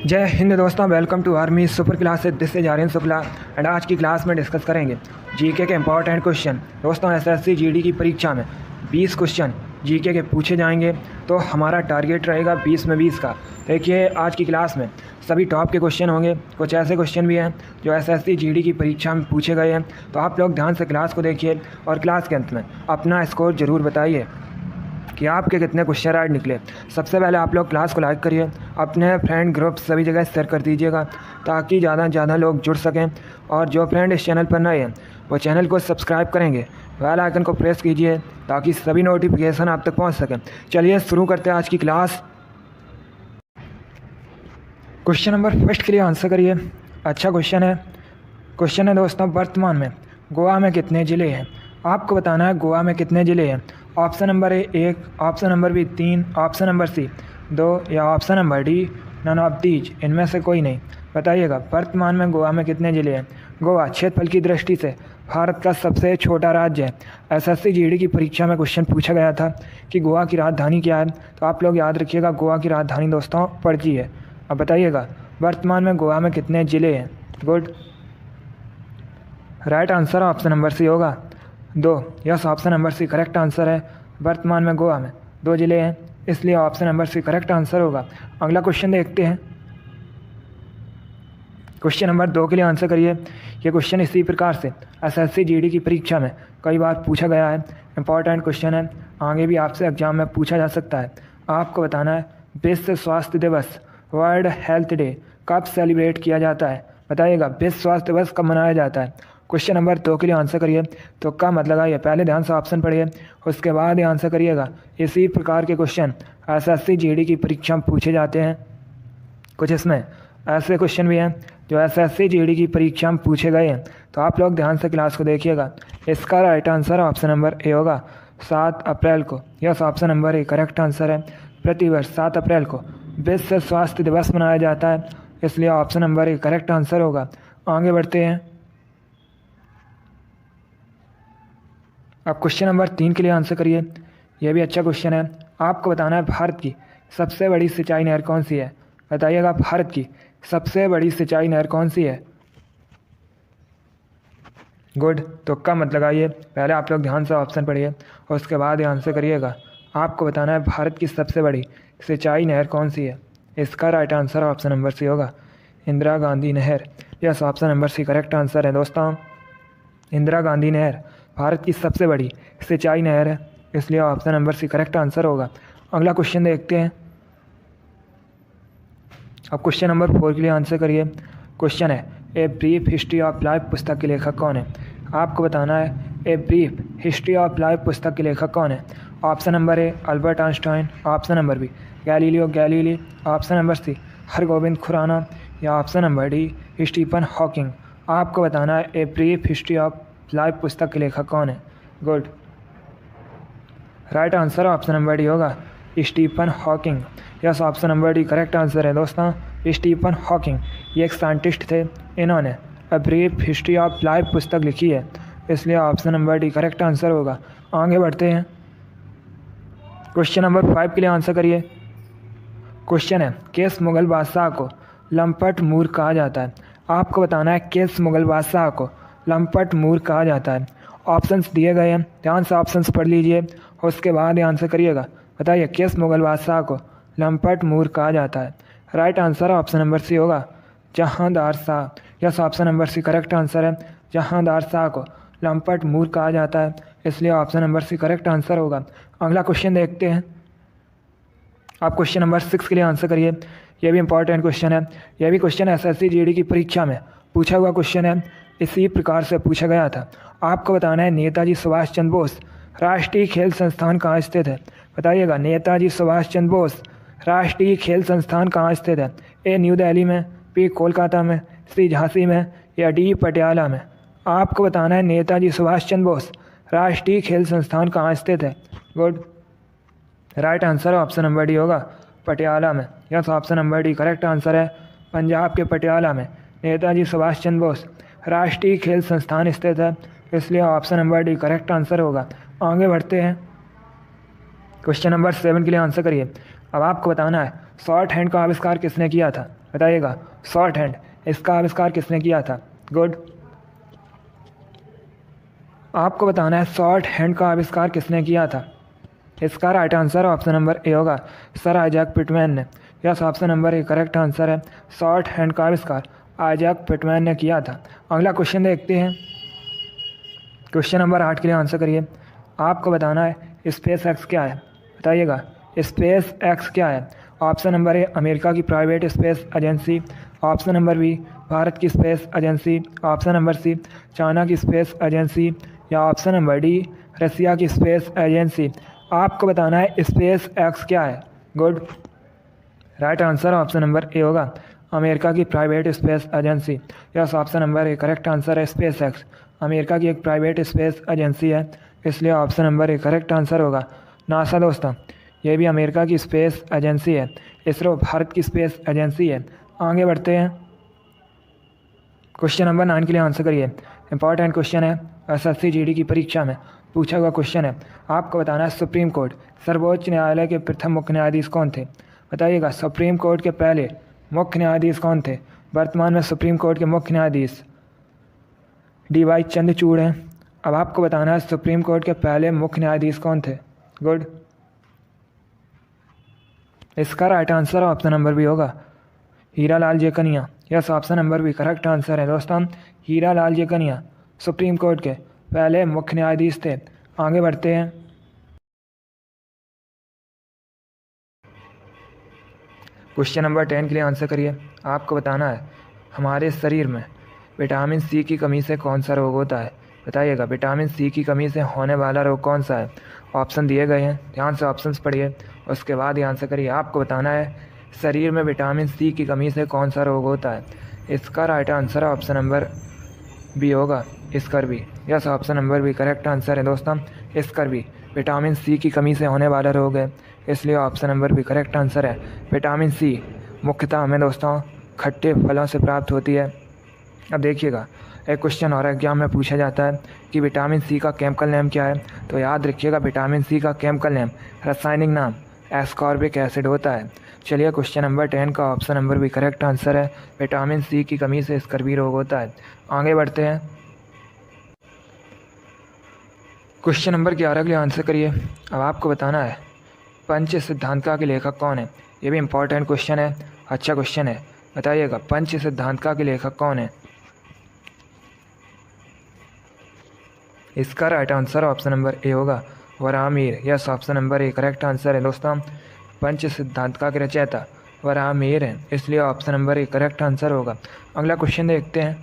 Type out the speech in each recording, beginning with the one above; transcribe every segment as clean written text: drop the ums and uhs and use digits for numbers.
जय हिंद दोस्तों, welcome to army super class से this is Aryan Shukla. And आज की क्लास में डिस्कस करेंगे जीके के इंपॉर्टेंट क्वेश्चन। दोस्तों एसएससी जीडी की परीक्षा में 20 क्वेश्चन जीके के पूछे जाएंगे, तो हमारा टारगेट रहेगा 20 में 20 का। देखिए आज की क्लास में सभी टॉप के क्वेश्चन होंगे, कुछ ऐसे क्वेश्चन भी हैं जो एसएससी जीडी की परीक्षा में पूछे गए हैं। तो आप लोग ध्यान से क्लास को देखिए और क्लास के अंत में अपना स्कोर ज़रूर बताइए कि आपके कितने क्वेश्चन राइट निकले। सबसे पहले आप लोग क्लास को लाइक करिए, अपने फ्रेंड ग्रुप सभी जगह शेयर कर दीजिएगा ताकि ज़्यादा से ज़्यादा लोग जुड़ सकें। और जो फ्रेंड इस चैनल पर नए हैं वो चैनल को सब्सक्राइब करेंगे, बेल आइकन को प्रेस कीजिए ताकि सभी नोटिफिकेशन आप तक पहुंच सकें। चलिए शुरू करते हैं आज की क्लास। क्वेश्चन नंबर फर्स्ट के लिए आंसर करिए। अच्छा क्वेश्चन है दोस्तों, वर्तमान में गोवा में कितने ज़िले हैं? आपको बताना है गोवा में कितने ज़िले हैं। Option number A 1, option number B 3, option number C 2 या option number D none of these, इनमें से कोई नहीं। बताइएगा वर्तमान में गोवा में कितने ज़िले हैं। गोवा क्षेत्रफल की दृष्टि से भारत का सबसे छोटा राज्य है। एसएससी जीडी की परीक्षा में क्वेश्चन पूछा गया था कि गोवा की राजधानी क्या है, तो आप लोग याद रखिएगा गोवा की राजधानी दोस्तों पणजी है। अब बताइएगा वर्तमान में गोवा में कितने ज़िले हैं। Good, right answer option number C होगा 2। Yes, option number C correct answer है। वर्तमान में गोवा में 2 ज़िले हैं, इसलिए option number C correct answer होगा। अगला क्वेश्चन देखते हैं। क्वेश्चन नंबर 2 के लिए आंसर करिए। ये क्वेश्चन इसी प्रकार से एसएससी जीडी की परीक्षा में कई बार पूछा गया है, इंपॉर्टेंट क्वेश्चन है, आगे भी आपसे एग्जाम में पूछा जा सकता है। आपको बताना है विश्व स्वास्थ्य दिवस वर्ल्ड हेल्थ डे कब सेलिब्रेट किया जाता है। बताइएगा विश्व स्वास्थ्य दिवस कब मनाया जाता है। क्वेश्चन नंबर 2 के लिए आंसर करिए। तो क्या मतलब लगाइए, पहले ध्यान से ऑप्शन पढ़िए उसके बाद ही आंसर करिएगा। इसी प्रकार के क्वेश्चन एसएससी जीडी की परीक्षा में पूछे जाते हैं। कुछ इसमें ऐसे क्वेश्चन भी हैं जो एसएससी जीडी की परीक्षा में पूछे गए हैं, तो आप लोग ध्यान से क्लास को देखिएगा। इसका right answer option number A होगा 7 अप्रैल को। Yes, option number A correct answer है। प्रतिवर्ष 7 अप्रैल को विश्व स्वास्थ्य दिवस मनाया जाता है, इसलिए option number A correct answer होगा। आगे बढ़ते हैं। अब क्वेश्चन नंबर 3 के लिए आंसर करिए। यह भी अच्छा क्वेश्चन है। आपको बताना है भारत की सबसे बड़ी सिंचाई नहर कौन सी है। बताइएगा भारत की सबसे बड़ी सिंचाई नहर कौन सी है। गुड, तो का मत लगाइए, पहले आप लोग ध्यान से ऑप्शन पढ़िए और उसके बाद ही आंसर करिएगा। आपको बताना है भारत की सबसे बड़ी सिंचाई नहर कौन सी है। इसका right answer option number C होगा इंदिरा गांधी नहर। Yes, option number C correct answer है दोस्तों। इंदिरा गांधी नहर भारत की सबसे बड़ी सिंचाई नहर है, इसलिए option number C correct answer होगा। अगला क्वेश्चन देखते हैं। अब क्वेश्चन नंबर 4 के लिए आंसर करिए। क्वेश्चन है a brief history of life पुस्तक के लेखक कौन है। आपको बताना है a brief history of life पुस्तक के लेखक कौन है। Option number A Albert Einstein, option number B Galileo Galilei, option number C Hargobind Khorana या option number D Stephen Hawking. आपको बताना है a brief history of life पुस्तक के लेखक कौन है। Good, right answer option number D होगा Stephen Hawking. Yes, option number D correct answer है दोस्तों। स्टीफन हॉकिंग ये एक साइंटिस्ट थे, इन्होंने a brief history of life पुस्तक लिखी है, इसलिए option number D correct answer होगा। आगे बढ़ते हैं। क्वेश्चन नंबर 5 के लिए आंसर करिए। क्वेश्चन है किस मुगल बादशाह को लंपट मूर कहा जाता है। आपको बताना है किस मुगल बादशाह को लंपट मूर कहा जाता है। ऑप्शंस दिए गए हैं, ध्यान से ऑप्शंस पढ़ लीजिए और उसके बाद ही आंसर करिएगा। बताइए किस मुगल बादशाह को लंपट मूर कहा जाता है। Right answer option number C होगा Jahandar Shah. Yes, option number C correct answer है। जहांदार शाह को लंपट मूर कहा जाता है, इसलिए option number C correct answer होगा। अगला क्वेश्चन देखते हैं। आप क्वेश्चन नंबर 6 के लिए आंसर करिए। यह भी इंपॉर्टेंट क्वेश्चन है। यह भी क्वेश्चन एसएससी जीडी की परीक्षा में पूछा हुआ क्वेश्चन है, इसी प्रकार से पूछा गया था। आपको बताना है नेताजी सुभाष चंद्र बोस राष्ट्रीय खेल संस्थान कहाँ स्थित है। बताइएगा नेताजी सुभाष चंद्र बोस राष्ट्रीय खेल संस्थान कहाँ स्थित है। ए न्यू दिल्ली में, बी कोलकाता में, सी झांसी में या डी पटियाला में। आपको बताना है नेताजी सुभाष चंद्र बोस राष्ट्रीय खेल संस्थान कहाँ स्थित है। Good, right answer option number D होगा पटियाला में। Yes, option number D correct answer है। पंजाब के पटियाला में नेताजी सुभाष चंद्र बोस राष्ट्रीय खेल संस्थान स्थित है, इसलिए option number D correct answer होगा। आगे बढ़ते हैं। क्वेश्चन नंबर 7 के लिए आंसर करिए। अब आपको बताना है शॉर्ट हैंड का आविष्कार किसने किया था। बताइएगा। शॉर्ट हैंड, इसका आविष्कार किसने किया था? गुड। आपको बताना है शॉर्ट हैंड का आविष्कार किसने किया था। इसका right answer option number A होगा, सर आइजैक पिटमैन ने। Yes, option number A correct answer है। शॉर्ट हैंड का आविष्कार आइजैक पिटमैन ने किया था। अगला क्वेश्चन देखते हैं। क्वेश्चन नंबर 8 के लिए आंसर करिए। आपको बताना है स्पेस एक्स क्या है। बताइएगा स्पेस एक्स क्या है। ऑप्शन नंबर ए अमेरिका की private space agency, option number B Bharat की space agency, option number C China की स्पेस एजेंसी, या ऑप्शन नंबर डी रसिया की स्पेस एजेंसी। आपको बताना है स्पेस एक्स क्या है। Good. Right answer option number A होगा, अमेरिका की private space agency. Yes, option number A correct answer है। स्पेस एक्स अमेरिका की एक प्राइवेट स्पेस एजेंसी है, इसलिए option number A correct answer होगा। नासा दोस्तों, ये भी अमेरिका की स्पेस एजेंसी है। इसरो भारत की स्पेस एजेंसी है। आगे बढ़ते हैं। क्वेश्चन नंबर 9 के लिए आंसर करिए। इंपॉर्टेंट क्वेश्चन है, एसएससी जीडी की परीक्षा में पूछा हुआ क्वेश्चन है। आपको बताना है सुप्रीम कोर्ट सर्वोच्च न्यायालय के प्रथम मुख्य न्यायाधीश कौन थे। बताइएगा सुप्रीम कोर्ट के पहले मुख्य न्यायाधीश कौन थे। वर्तमान में सुप्रीम कोर्ट के मुख्य न्यायाधीश DY चंद्रचूड़ हैं। अब आपको बताना है सुप्रीम कोर्ट के पहले मुख्य न्यायाधीश कौन थे। गुड। इसका right answer option number B होगा, Hiralal Jekaniya. Yes, option number B correct answer है दोस्तों। हीरालाल जेकनिया सुप्रीम कोर्ट के पहले मुख्य न्यायाधीश थे। आगे बढ़ते हैं। क्वेश्चन नंबर 10 के लिए आंसर करिए। आपको बताना है हमारे शरीर में विटामिन सी की कमी से कौन सा रोग होता है। बताइएगा विटामिन सी की कमी से होने वाला रोग कौन सा है। ऑप्शन दिए गए हैं, ध्यान से ऑप्शंस पढ़िए, उसके बाद ही आंसर करिए। आपको बताना है शरीर में विटामिन सी की कमी से कौन सा रोग होता है। इसका right answer option number B होगा, scurvy. Yes, option number B correct answer है दोस्तों। स्कर्वी विटामिन सी की कमी से होने वाला रोग है, इसलिए option number B correct answer है। विटामिन सी मुख्यतः हमें दोस्तों खट्टे फलों से प्राप्त होती है। अब देखिएगा एक क्वेश्चन और एग्जाम में पूछा जाता है कि विटामिन सी का केमिकल नेम क्या है। तो याद रखिएगा विटामिन सी का केमिकल नेम, रासायनिक नाम एस्कॉर्बिक एसिड होता है। चलिए क्वेश्चन नंबर 10 का ऑप्शन नंबर भी करेक्ट आंसर है। विटामिन सी की कमी से स्कर्वी रोग होता है। आगे बढ़ते हैं। क्वेश्चन नंबर 11 के लिए आंसर करिए। अब आपको बताना है पंच सिद्धांतिका के लेखक कौन है। ये भी इंपॉर्टेंट क्वेश्चन है, अच्छा क्वेश्चन है। बताइएगा पंच सिद्धांतिका के लेखक कौन है। इसका right answer option number A होगा, Varahamihira. Yes, option number A correct answer है दोस्तों। पंच सिद्धांतिका के रचयिता वराहमिहिर हैं, इसलिए option number A correct answer होगा। अगला क्वेश्चन देखते हैं।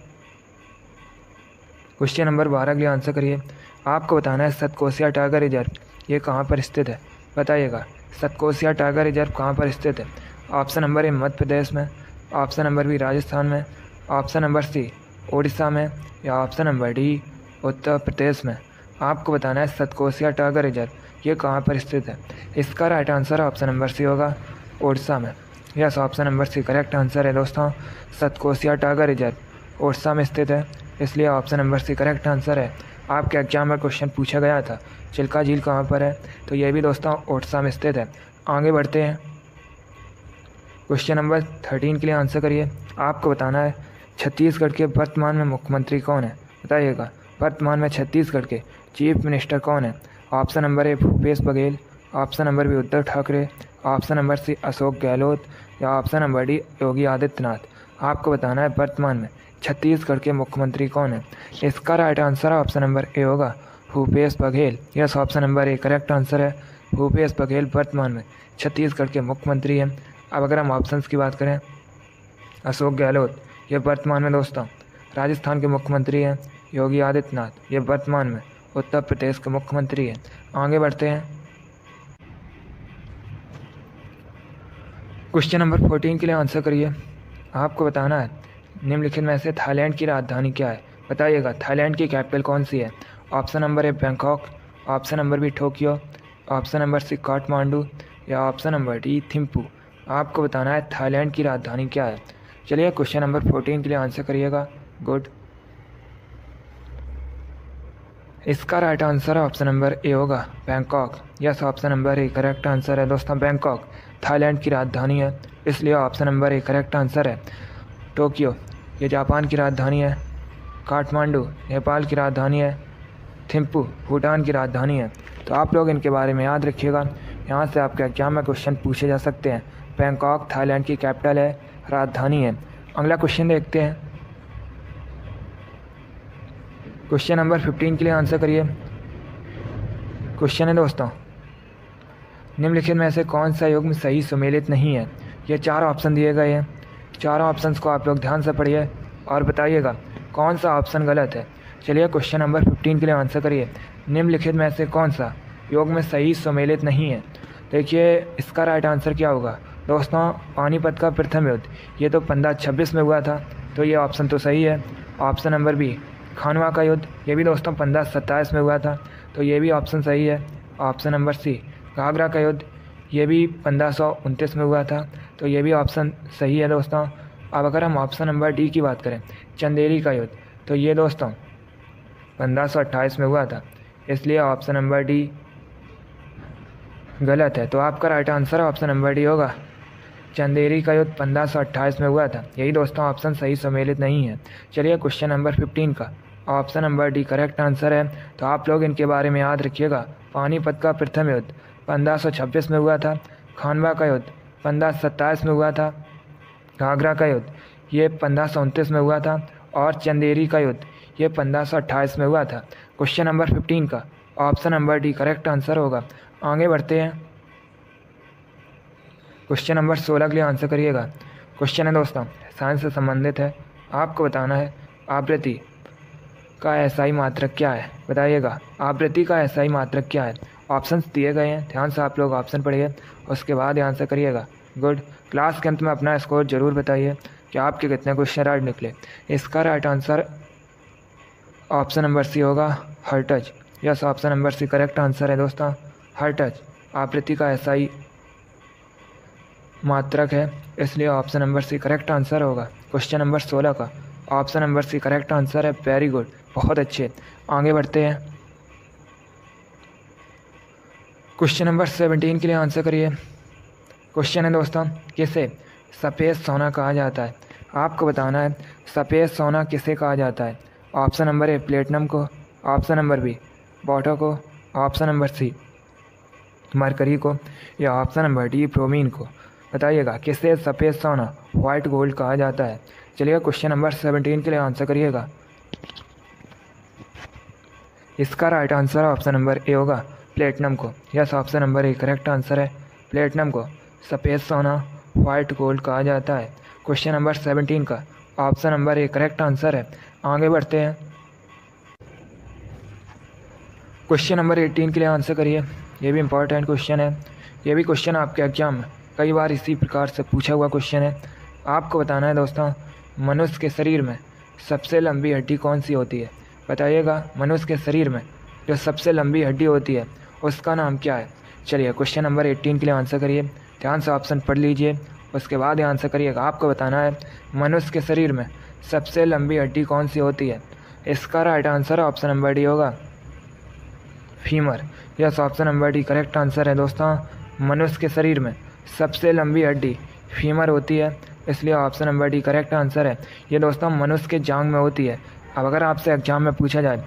क्वेश्चन नंबर 12 के लिए आंसर करिए। आपको बताना है सतकोसिया टाइगर रिजर्व ये कहाँ पर स्थित है। बताइएगा सतकोसिया टाइगर रिजर्व कहाँ पर स्थित है। ऑप्शन नंबर ए मध्य प्रदेश में, ऑप्शन नंबर बी राजस्थान में, ऑप्शन नंबर सी उड़ीसा में, या option number D Uttar Pradesh में। आपको बताना है सतकोसिया टाइगर रिजर्व ये कहाँ पर स्थित है। इसका right answer option number C होगा, उड़ीसा में। Yes, option number C correct answer है दोस्तों। सतकोसिया टाइगर रिजर्व उड़ीसा में स्थित है, इसलिए option number C correct answer है। आपके एग्जाम में क्वेश्चन पूछा गया था चिल्का झील कहाँ पर है, तो ये भी दोस्तों उड़ीसा में स्थित है। आगे बढ़ते हैं। क्वेश्चन नंबर 13 के लिए आंसर करिए। आपको बताना है छत्तीसगढ़ के वर्तमान में मुख्यमंत्री कौन है। बताइएगा वर्तमान में छत्तीसगढ़ के चीफ मिनिस्टर कौन है। Option number A Bhupesh Baghel, option number B Uddhav Thackeray, option number C Ashok Gehlot, या option number D Yogi Adityanath. आपको बताना है वर्तमान में छत्तीसगढ़ के मुख्यमंत्री कौन है। इसका right answer option number A होगा, Bhupesh Baghel. Yes, option number A correct answer है। भूपेश बघेल वर्तमान में छत्तीसगढ़ के मुख्यमंत्री हैं। अब अगर हम ऑप्शंस की बात करें, अशोक गहलोत ये वर्तमान में दोस्तों राजस्थान के मुख्यमंत्री हैं। योगी आदित्यनाथ ये वर्तमान में उत्तर प्रदेश के मुख्यमंत्री हैं। आगे बढ़ते हैं। क्वेश्चन नंबर 14 के लिए आंसर करिए। आपको बताना है निम्नलिखित में से थाईलैंड की राजधानी क्या है। बताइएगा थाईलैंड की कैपिटल कौन सी है। Option number A Bangkok, option number B Tokyo, option number C Kathmandu, या ऑप्शन नंबर डी थिम्पू। आपको बताना है थाईलैंड की राजधानी क्या है। चलिए क्वेश्चन नंबर 14 के लिए आंसर करिएगा। गुड। इसका right answer option number A होगा, Bangkok. Yes, option number A correct answer है दोस्तों, बैंकॉक थाईलैंड की राजधानी है, इसलिए option number A correct answer है। टोक्यो ये जापान की राजधानी है। काठमांडू नेपाल की राजधानी है। थिम्पू भूटान की राजधानी है। तो आप लोग इनके बारे में याद रखिएगा, यहाँ से आपके एग्जाम में क्वेश्चन पूछे जा सकते हैं। बैंकॉक थाईलैंड की कैपिटल है, राजधानी है। अगला क्वेश्चन देखते हैं। क्वेश्चन नंबर 15 के लिए आंसर करिए। क्वेश्चन है दोस्तों, निम्नलिखित में से कौन सा युग्म सही सुमेलित नहीं है। ये 4 ऑप्शन दिए गए हैं। चारों ऑप्शंस को आप लोग ध्यान से पढ़िए और बताइएगा कौन सा ऑप्शन गलत है। चलिए क्वेश्चन नंबर 15 के लिए आंसर करिए। निम्नलिखित में से कौन सा युग्म सही सुमेलित नहीं है। देखिए इसका राइट आंसर क्या होगा दोस्तों, पानीपत का प्रथम युद्ध, ये तो 1526 में हुआ था, तो ये ऑप्शन तो सही है। ऑप्शन नंबर बी खानवा का युद्ध, ये भी दोस्तों 1527 में हुआ था, तो ये भी ऑप्शन सही है। ऑप्शन नंबर सी घाघरा का युद्ध, ये भी 1529 में हुआ था, तो ये भी ऑप्शन सही है दोस्तों। अब अगर हम ऑप्शन नंबर डी की बात करें, चंदेरी का युद्ध, तो ये दोस्तों 1528 में हुआ था, इसलिए ऑप्शन नंबर डी गलत है। तो आपका right answer option number D होगा। चंदेरी का युद्ध 1528 में हुआ था, यही दोस्तों ऑप्शन सही सम्मिलित नहीं है। चलिए क्वेश्चन नंबर 15 का option number D correct answer है। तो आप लोग इनके बारे में याद रखिएगा। पानीपत का प्रथम युद्ध 1526 में हुआ था। खानवा का युद्ध 1527 में हुआ था। घाघरा का युद्ध ये 1529 में हुआ था। और चंदेरी का युद्ध ये 1528 में हुआ था। क्वेश्चन नंबर 15 का option number D correct answer होगा। आगे बढ़ते हैं। क्वेश्चन नंबर 16 के लिए आंसर करिएगा। क्वेश्चन है दोस्तों, साइंस से संबंधित है। आपको बताना है आवृत्ति का एसआई मात्रक क्या है। बताइएगा आवृत्ति का एसआई मात्रक क्या है। ऑप्शंस दिए गए हैं, ध्यान से आप लोग ऑप्शन पढ़िए, उसके बाद आंसर करिएगा। गुड। क्लास के अंत में अपना स्कोर जरूर बताइए कि आपके कितने क्वेश्चन राइट निकले। इसका right answer option number C होगा, hertz. Yes, option number C correct answer है दोस्तों, हर्ट्ज आवृत्ति का एसआई मात्रक है, इसलिए option number C correct answer होगा। क्वेश्चन नंबर 16 का option number C correct answer है। वेरी गुड, बहुत अच्छे। आगे बढ़ते हैं। क्वेश्चन नंबर 17 के लिए आंसर करिए। क्वेश्चन है दोस्तों, किसे सफ़ेद सोना कहा जाता है। आपको बताना है सफ़ेद सोना किसे कहा जाता है। ऑप्शन नंबर ए प्लेटिनम को, ऑप्शन नंबर बी बॉटो को, ऑप्शन नंबर सी मरकरी को, या ऑप्शन नंबर डी ब्रोमीन को। बताइएगा किसे सफ़ेद सोना वाइट गोल्ड कहा जाता है। चलिए क्वेश्चन नंबर 17 के लिए आंसर करिएगा। इसका right answer option number A होगा, प्लेटिनम को। Yes, option number A correct answer है। प्लेटिनम को सफ़ेद सोना वाइट गोल्ड कहा जाता है। क्वेश्चन नंबर 17 का option number A correct answer है। आगे बढ़ते हैं। क्वेश्चन नंबर 18 के लिए आंसर करिए। ये भी इम्पॉर्टेंट क्वेश्चन है। ये भी क्वेश्चन आपके एग्जाम में कई बार इसी प्रकार से पूछा हुआ क्वेश्चन है। आपको बताना है दोस्तों, मनुष्य के शरीर में सबसे लंबी हड्डी कौन सी होती है। बताइएगा मनुष्य के शरीर में जो सबसे लंबी हड्डी होती है उसका नाम क्या है। चलिए क्वेश्चन नंबर 18 के लिए आंसर करिए। ध्यान से ऑप्शन पढ़ लीजिए, उसके बाद आंसर करिएगा। आपको बताना है मनुष्य के शरीर में सबसे लंबी हड्डी कौन सी होती है। इसका right answer option number D होगा, femur. Yes, option number D correct answer है दोस्तों। मनुष्य के शरीर में सबसे लंबी हड्डी फीमर होती है, इसलिए option number D correct answer है। ये दोस्तों मनुष्य के जांघ में होती है। अब अगर आपसे एग्जाम में पूछा जाए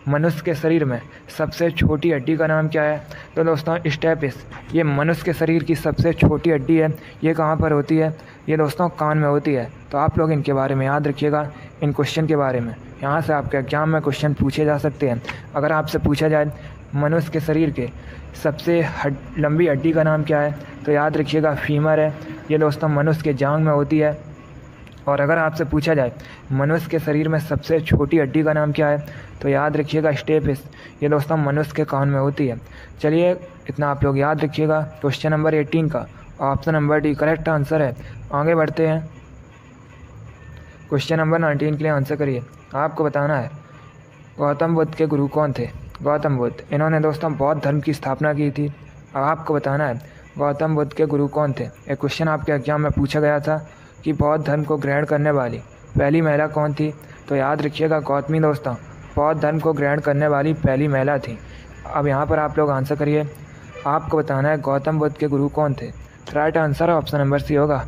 मनुष्य के शरीर में सबसे छोटी हड्डी का नाम क्या है, तो दोस्तों स्टेपिस। ये मनुष्य के शरीर की सबसे छोटी हड्डी है। ये कहाँ पर होती है, ये दोस्तों कान में होती है। तो आप लोग इनके बारे में याद रखिएगा, इन क्वेश्चन के बारे में। यहाँ से आपके एग्जाम में क्वेश्चन पूछे जा सकते हैं। अगर आपसे पूछा जाए मनुष्य के शरीर के सबसे लंबी हड्डी का नाम क्या है, तो याद रखिएगा फीमर है। ये दोस्तों मनुष्य के जांघ में होती है। और अगर आपसे पूछा जाए मनुष्य के शरीर में सबसे छोटी हड्डी का नाम क्या है, तो याद रखिएगा स्टेपिस। ये दोस्तों मनुष्य के कान में होती है। चलिए इतना आप लोग याद रखिएगा। क्वेश्चन नंबर 18 का option number D correct answer है। आगे बढ़ते हैं। क्वेश्चन नंबर 19 के लिए आंसर करिए। आपको बताना है गौतम बुद्ध के गुरु कौन थे। गौतम बुद्ध, इन्होंने दोस्तों बौद्ध धर्म की स्थापना की थी। अब आपको बताना है गौतम बुद्ध के गुरु कौन थे। एक क्वेश्चन आपके एग्जाम में पूछा गया था कि बौद्ध धर्म को ग्रहण करने वाली पहली महिला कौन थी, तो याद रखिएगा गौतमी दोस्तों बौद्ध धर्म को ग्रहण करने वाली पहली महिला थी। अब यहाँ पर आप लोग आंसर करिए। आपको बताना है गौतम बुद्ध के गुरु कौन थे। Right answer option number C होगा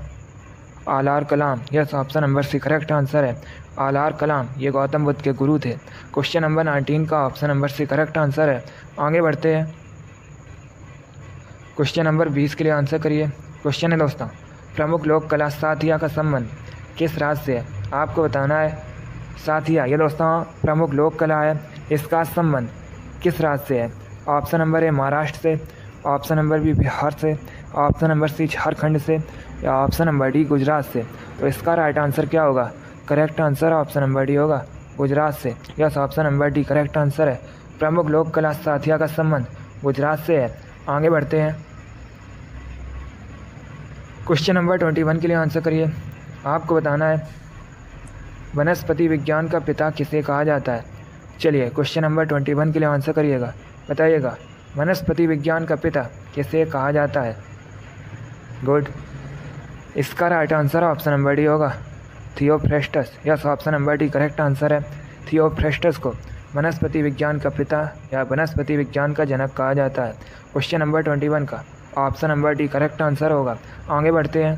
R Kalam. Yes, option number C correct answer है आर कलाम, ये गौतम बुद्ध के गुरु थे। क्वेश्चन नंबर 19 का option number C correct answer है। आगे बढ़ते हैं, क्वेश्चन नंबर 20 के लिए आंसर करिए। क्वेश्चन है दोस्तों, प्रमुख लोक कला साथिया का संबंध किस राज्य से है। आपको बताना है साथिया, ये दोस्तों प्रमुख लोक कला है, इसका संबंध किस राज्य से है। ऑप्शन नंबर ए महाराष्ट्र से, ऑप्शन नंबर बी बिहार से, ऑप्शन नंबर सी झारखंड से, या ऑप्शन नंबर डी गुजरात से। तो इसका राइट आंसर क्या होगा। Correct answer option number D होगा गुजरात से। Yes, option number D correct answer है। प्रमुख लोक कला साथिया का संबंध गुजरात से है। आगे बढ़ते हैं, क्वेश्चन नंबर 21 के लिए आंसर करिए। आपको बताना है वनस्पति विज्ञान का पिता किसे कहा जाता है। चलिए क्वेश्चन नंबर 21 के लिए आंसर करिएगा, बताइएगा वनस्पति विज्ञान का पिता किसे कहा जाता है। गुड, इसका right answer option number D होगा Theophrastus. Yes, option number D correct answer है। थियोफ्रेस्टस को वनस्पति विज्ञान का पिता या वनस्पति विज्ञान का जनक कहा जाता है। क्वेश्चन नंबर 21 का option number D correct answer होगा। आगे बढ़ते हैं,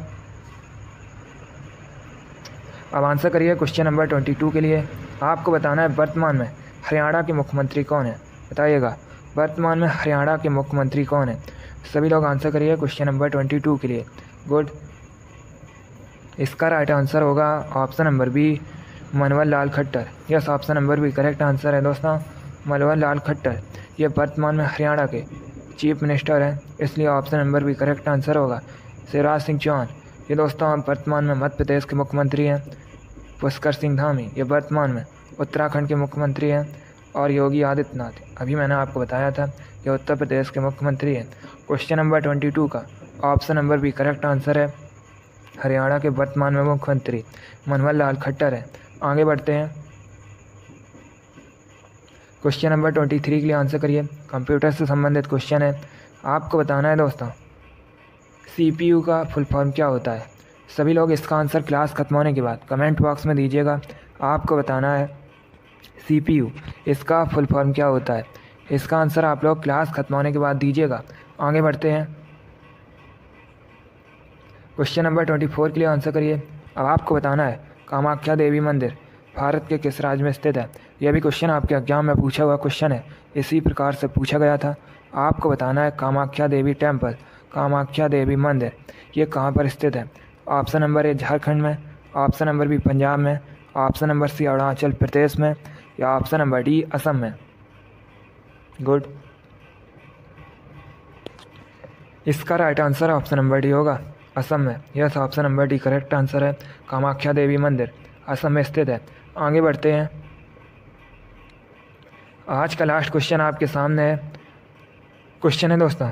अब आंसर करिए क्वेश्चन नंबर 22 के लिए। आपको बताना है वर्तमान में हरियाणा के मुख्यमंत्री कौन है, बताइएगा वर्तमान में हरियाणा के मुख्यमंत्री कौन है। सभी लोग आंसर करिए क्वेश्चन नंबर 22 के लिए। गुड, इसका राइट आंसर होगा option number B Manohar Lal Khattar. Yes, option number B correct answer है दोस्तों मनोहर लाल खट्टर, ये वर्तमान में हरियाणा के चीफ मिनिस्टर हैं, इसलिए option number B correct answer होगा। शिवराज सिंह चौहान, ये दोस्तों वर्तमान में मध्य प्रदेश के मुख्यमंत्री हैं। पुष्कर सिंह धामी, ये वर्तमान में उत्तराखंड के मुख्यमंत्री हैं। और योगी आदित्यनाथ, अभी मैंने आपको बताया था, ये उत्तर प्रदेश के मुख्यमंत्री हैं। क्वेश्चन नंबर 22 का option number B correct answer है हरियाणा के वर्तमान में मुख्यमंत्री मनोहर लाल खट्टर है। आगे बढ़ते हैं, क्वेश्चन नंबर 23 के लिए आंसर करिए। कंप्यूटर से संबंधित क्वेश्चन है। आपको बताना है दोस्तों CPU का फुल फॉर्म क्या होता है। सभी लोग इसका आंसर क्लास खत्म होने के बाद कमेंट बॉक्स में दीजिएगा। आपको बताना है CPU इसका फुल फॉर्म क्या होता है। इसका आंसर आप लोग क्लास खत्म होने के बाद दीजिएगा। आगे बढ़ते हैं, क्वेश्चन नंबर 24 के लिए आंसर करिए। अब आपको बताना है कामाख्या देवी मंदिर भारत के किस राज्य में स्थित है। यह भी क्वेश्चन आपके एग्जाम में पूछा हुआ क्वेश्चन है, इसी प्रकार से पूछा गया था। आपको बताना है कामाख्या देवी टेम्पल, कामाख्या देवी मंदिर, ये कहाँ पर स्थित है। ऑप्शन नंबर ए झारखंड में, ऑप्शन नंबर बी पंजाब में, ऑप्शन नंबर सी अरुणाचल प्रदेश में, या ऑप्शन नंबर डी असम में। गुड, इसका right answer option number D होगा असम में। Yes, option number D correct answer है। कामाख्या देवी मंदिर असम में स्थित है। आगे बढ़ते हैं, आज का लास्ट क्वेश्चन आपके सामने है। क्वेश्चन है दोस्तों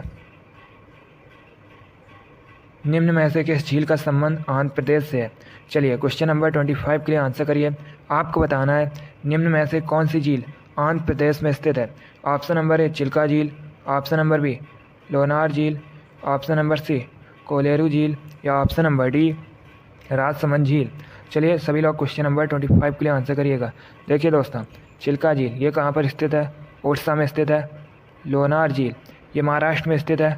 निम्न में से किस झील का संबंध आंध्र प्रदेश से है। चलिए क्वेश्चन नंबर 25 के लिए आंसर करिए। आपको बताना है निम्न में से कौन सी झील आंध्र प्रदेश में स्थित है। ऑप्शन नंबर ए चिल्का झील, ऑप्शन नंबर बी लोनार झील, ऑप्शन नंबर सी कोलेरू झील, या ऑप्शन नंबर डी राजसमंद झील। चलिए सभी लोग क्वेश्चन नंबर 25 के लिए आंसर करिएगा। देखिए दोस्तों चिल्का झील ये कहाँ पर स्थित है, उड़ीसा में स्थित है। लोनार झील ये महाराष्ट्र में स्थित है।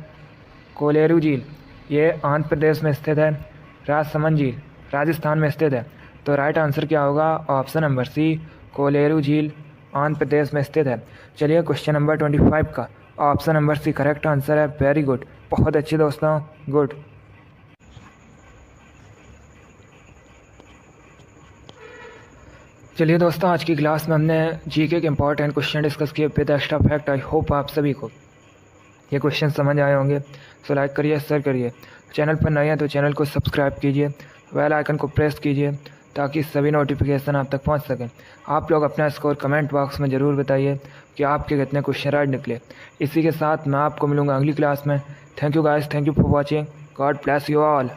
कोलेरू झील ये आंध्र प्रदेश में स्थित है। राजसमंद झील राजस्थान में स्थित है। तो राइट आंसर क्या होगा, ऑप्शन नंबर सी कोलेरू झील आंध्र प्रदेश में स्थित है। चलिए क्वेश्चन नंबर 25 का option number C correct answer है। वेरी गुड, बहुत अच्छे दोस्तों, गुड। चलिए दोस्तों आज की क्लास में हमने जीके के इंपॉर्टेंट क्वेश्चन डिस्कस किए with extra fact. I hope आप सभी को ये क्वेश्चन समझ आए होंगे। सो लाइक करिए, शेयर करिए। चैनल पर नए हैं तो चैनल को सब्सक्राइब कीजिए, बेल आइकन को प्रेस कीजिए ताकि सभी नोटिफिकेशन आप तक पहुंच सकें। आप लोग अपना स्कोर कमेंट बॉक्स में ज़रूर बताइए कि आपके कितने क्वेश्चन राइट निकले। इसी के साथ मैं आपको मिलूँगा अगली क्लास में। Thank you guys, thank you for watching. God bless you all.